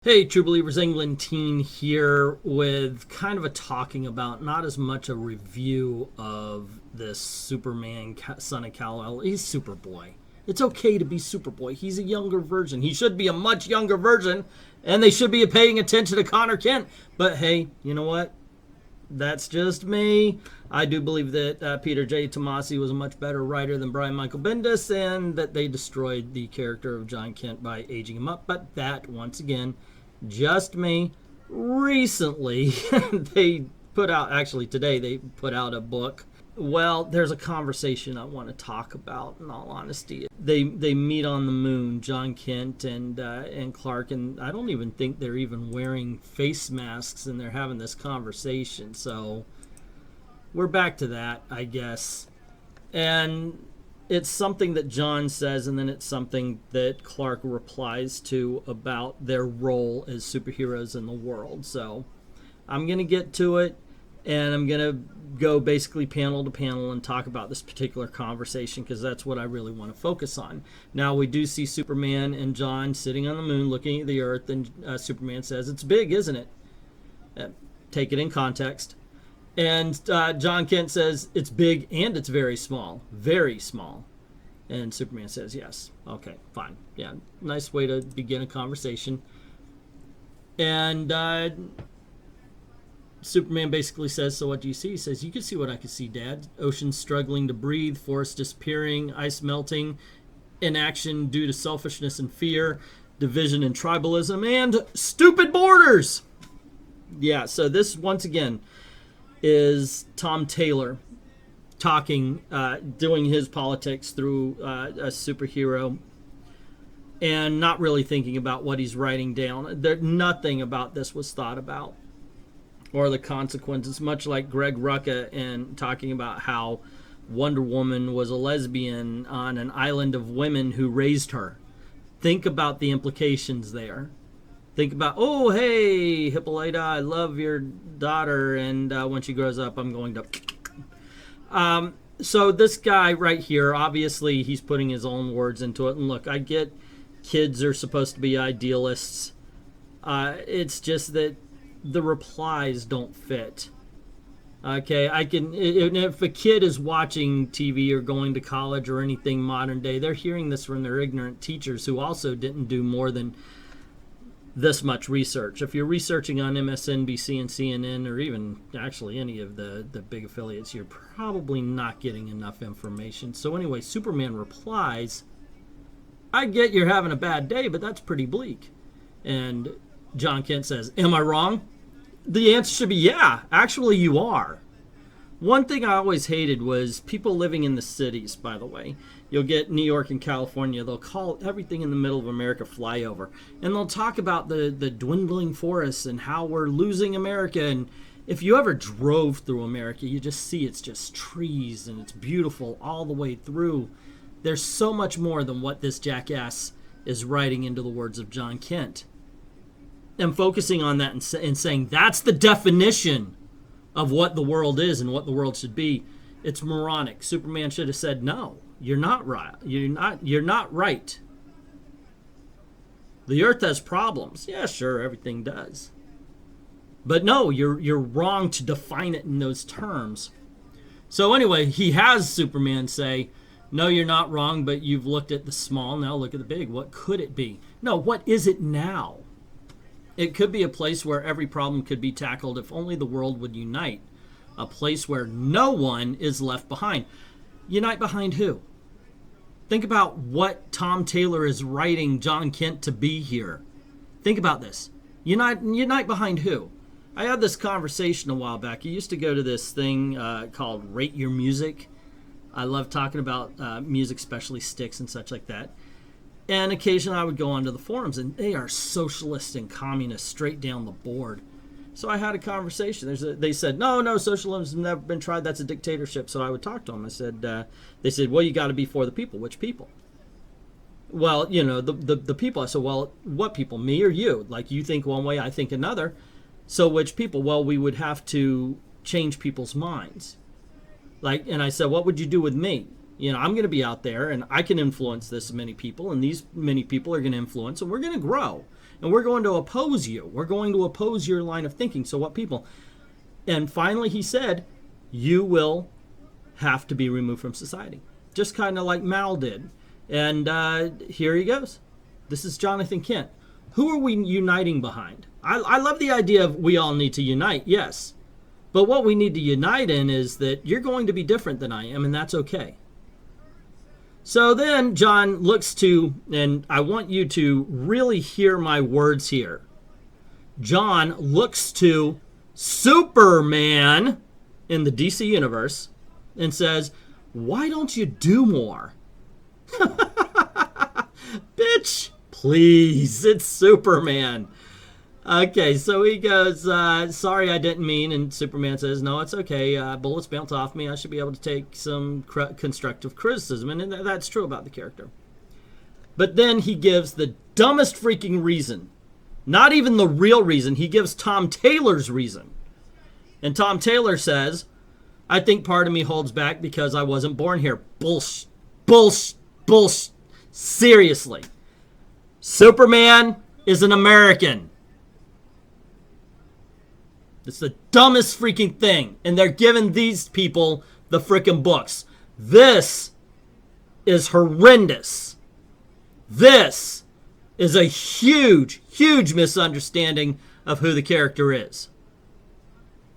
Hey, True Believers, England Teen here with kind of a talking about, not as much a review of this Superman, Son of Kal-El. He's Superboy. It's okay to be Superboy. He's a younger version. He should be a much younger version, and they should be paying attention to Connor Kent. But hey, you know what? That's just me. I do believe that Peter J. Tomasi was a much better writer than Brian Michael Bendis, and that they destroyed the character of John Kent by aging him up. But that, once again, just me. Recently, they put out, actually today, they put out a book. Well, there's a conversation I want to talk about, in all honesty. They meet on the moon, John Kent and Clark, and I don't even think they're even wearing face masks, and they're having this conversation. So we're back to that, I guess. And it's something that John says, and then it's something that Clark replies to about their role as superheroes in the world. So I'm going to get to it, and I'm going to go basically panel to panel and talk about this particular conversation, because that's what I really want to focus on. Now, we do see Superman and John sitting on the moon looking at the Earth, and Superman says, "It's big, isn't it?" Take it in context. And John Kent says, "It's big and it's very small. Very small." And Superman says, "Yes." Okay, fine. Yeah, nice way to begin a conversation. And Superman basically says, "So what do you see?" He says, "You can see what I can see, Dad. Oceans struggling to breathe, forests disappearing, ice melting, inaction due to selfishness and fear, division and tribalism, and stupid borders." Yeah, so this, once again, is Tom Taylor talking, doing his politics through a superhero, and not really thinking about what he's writing down. Nothing about this was thought about, or the consequences, much like Greg Rucka and talking about how Wonder Woman was a lesbian on an island of women who raised her. Think about the implications there. Think about, oh, hey, Hippolyta, I love your daughter, and when she grows up, I'm going to... So this guy right here, obviously, he's putting his own words into it. And look, I get kids are supposed to be idealists. It's just that the replies don't fit. Okay, if a kid is watching TV or going to college or anything modern day, they're hearing this from their ignorant teachers who also didn't do more than this much research. If you're researching on MSNBC and CNN, or even actually any of the big affiliates, you're probably not getting enough information. So anyway, Superman replies, "I get you're having a bad day, but that's pretty bleak." And John Kent says, "Am I wrong?" The answer should be, yeah, actually you are. One thing I always hated was people living in the cities, by the way. You'll get New York and California. They'll call everything in the middle of America flyover. And they'll talk about the dwindling forests and how we're losing America. And if you ever drove through America, you just see it's just trees and it's beautiful all the way through. There's so much more than what this jackass is writing into the words of John Kent. And focusing on that and saying that's the definition of what the world is and what the world should be. It's moronic. Superman should have said, "No, you're not right. You're not right. The Earth has problems." Yeah, sure, everything does. But no, you're wrong to define it in those terms. So anyway, he has Superman say, "No, you're not wrong, but you've looked at the small, now look at the big. What could it be?" No, what is it now? It could be a place where every problem could be tackled if only the world would unite. A place where no one is left behind. Unite behind who? Think about what Tom Taylor is writing John Kent to be here. Think about this. Unite behind who? I had this conversation a while back. I used to go to this thing called Rate Your Music. I love talking about music, especially sticks and such like that. And occasionally I would go onto the forums, and they are socialist and communist straight down the board. So I had a conversation. They said, no, socialism's never been tried. That's a dictatorship. So I would talk to them. I said, they said, "Well, you got to be for the people." "Which people?" "Well, you know, the people." I said, "Well, what people? Me or you? Like, you think one way, I think another. So which people?" "Well, we would have to change people's minds." And I said, "What would you do with me?" You know, I'm going to be out there, and I can influence this many people, and these many people are going to influence, and we're going to grow. and we're going to oppose you. We're going to oppose your line of thinking. So what people? And finally he said, you will have to be removed from society. Just kind of like Mal did. And here he goes. This is Jonathan Kent. Who are we uniting behind? I love the idea of we all need to unite, yes. But what we need to unite in is that you're going to be different than I am, and that's okay. So then John looks to, and I want you to really hear my words here. John looks to Superman in the DC universe and says, why don't you do more? Bitch, please, it's Superman. Okay, so he goes, sorry, I didn't mean, and Superman says, no, it's okay, bullets bounced off me, I should be able to take some constructive criticism, and that's true about the character. But then he gives the dumbest freaking reason, not even the real reason, he gives Tom Taylor's reason. And Tom Taylor says, I think part of me holds back because I wasn't born here. Bullshit, bullshit, bullshit. Seriously. Superman is an American. It's the dumbest freaking thing. And they're giving these people the freaking books. This is horrendous. This is a huge, huge misunderstanding of who the character is.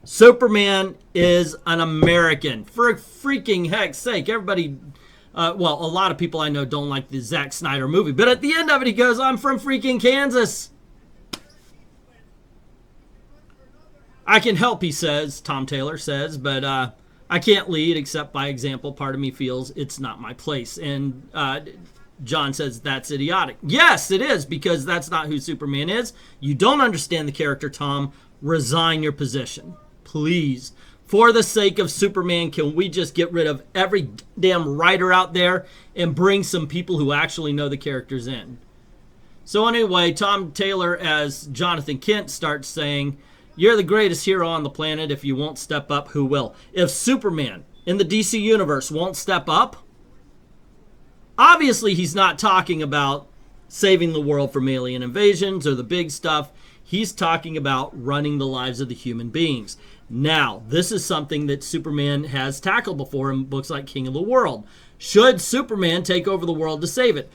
Superman is an American. For freaking heck's sake, everybody, well, a lot of people I know don't like the Zack Snyder movie. But at the end of it, he goes, I'm from freaking Kansas. I can help, he says, Tom Taylor says, but I can't lead except by example. Part of me feels it's not my place. And John says that's idiotic. Yes, it is, because that's not who Superman is. You don't understand the character, Tom. Resign your position. Please. For the sake of Superman, can we just get rid of every damn writer out there and bring some people who actually know the characters in? So anyway, Tom Taylor as Jonathan Kent starts saying, you're the greatest hero on the planet. If you won't step up, who will? If Superman in the DC universe won't step up, obviously he's not talking about saving the world from alien invasions or the big stuff. He's talking about running the lives of the human beings. Now, this is something that Superman has tackled before in books like King of the World. Should Superman take over the world to save it?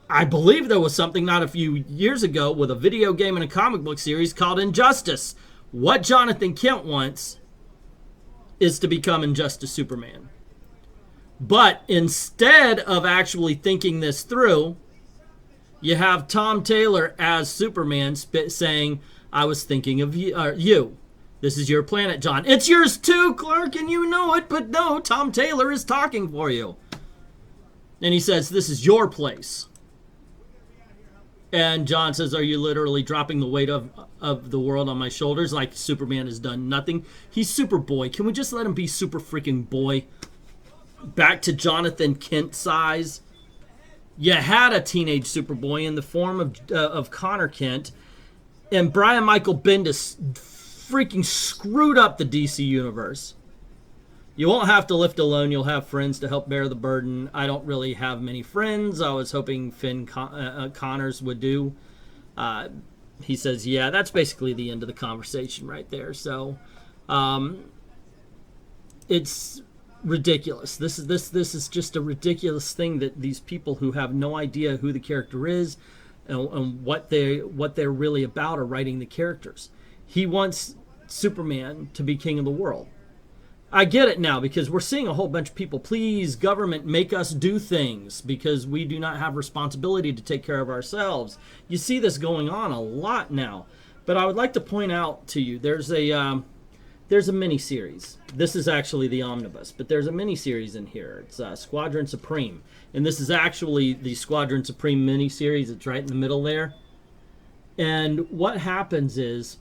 I believe there was something not a few years ago with a video game and a comic book series called Injustice. What Jonathan Kent wants is to become Injustice Superman. But instead of actually thinking this through, you have Tom Taylor as Superman saying, I was thinking of you. This is your planet, John. It's yours too, Clark, and you know it, but no, Tom Taylor is talking for you. And he says, this is your place. And John says, are you literally dropping the weight of the world on my shoulders like Superman has done nothing? He's Superboy. Can we just let him be super freaking boy? Back to Jonathan Kent size. You had a teenage Superboy in the form of Connor Kent. And Brian Michael Bendis freaking screwed up the DC universe. You won't have to lift alone. You'll have friends to help bear the burden. I don't really have many friends. I was hoping Finn Connors would do. He says, yeah, that's basically the end of the conversation right there. So it's ridiculous. This is just a ridiculous thing that these people who have no idea who the character is and what they're really about are writing the characters. He wants Superman to be king of the world. I get it now because we're seeing a whole bunch of people, please, government, make us do things because we do not have responsibility to take care of ourselves. You see this going on a lot now. But I would like to point out to you, there's a mini-series. This is actually the omnibus, but there's a mini-series in here. It's Squadron Supreme. And this is actually the Squadron Supreme mini-series. It's right in the middle there. And what happens is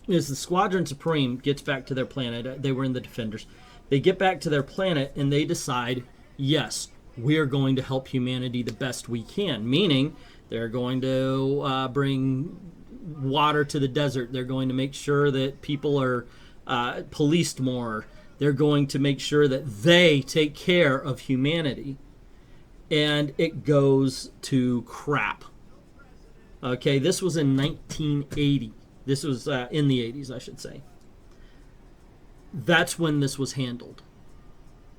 the Squadron Supreme gets back to their planet. They were in the Defenders. They get back to their planet and they decide, yes, we're going to help humanity the best we can. Meaning, they're going to bring water to the desert. They're going to make sure that people are policed more. They're going to make sure that they take care of humanity. And it goes to crap. Okay, this was in 1980. This was in the 80s, I should say. That's when this was handled.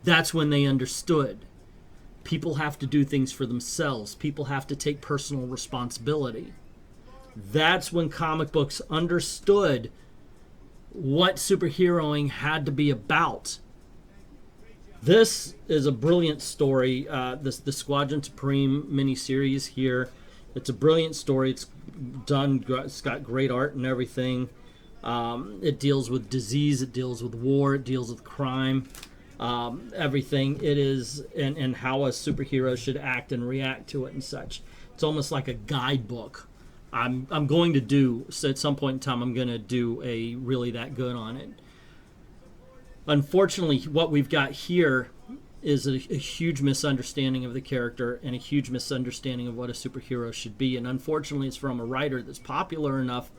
That's when they understood. People have to do things for themselves. People have to take personal responsibility. That's when comic books understood what superheroing had to be about. This is a brilliant story. The Squadron Supreme miniseries here. It's a brilliant story. It's done. It's got great art and everything. It deals with disease. It deals with war. It deals with crime. Everything. It is, and how a superhero should act and react to it and such. It's almost like a guidebook. I'm going to do, so at some point in time, I'm going to do a really that good on it. Unfortunately, what we've got here is a huge misunderstanding of the character and a huge misunderstanding of what a superhero should be. And unfortunately, it's from a writer that's popular enough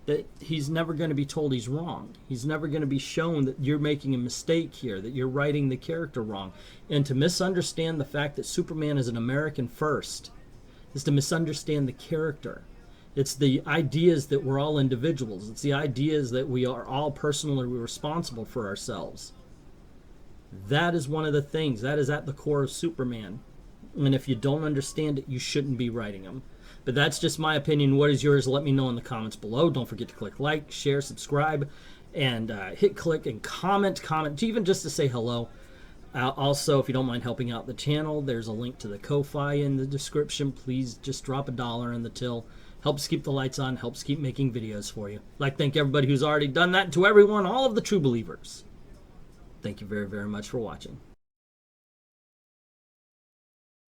that he's never going to be told he's wrong. He's never going to be shown that you're making a mistake here, that you're writing the character wrong. And to misunderstand the fact that Superman is an American first is to misunderstand the character. It's the ideas that we're all individuals. It's the ideas that we are all personally responsible for ourselves. That is one of the things. That is at the core of Superman. And if you don't understand it, you shouldn't be writing them. But that's just my opinion. What is yours? Let me know in the comments below. Don't forget to click like, share, subscribe, and hit click and comment, even just to say hello. Also, if you don't mind helping out the channel, there's a link to the Ko-Fi in the description. Please just drop $1 in the till. Helps keep the lights on, helps keep making videos for you. I'd like to thank everybody who's already done that, and to everyone, all of the true believers. Thank you very, very much for watching.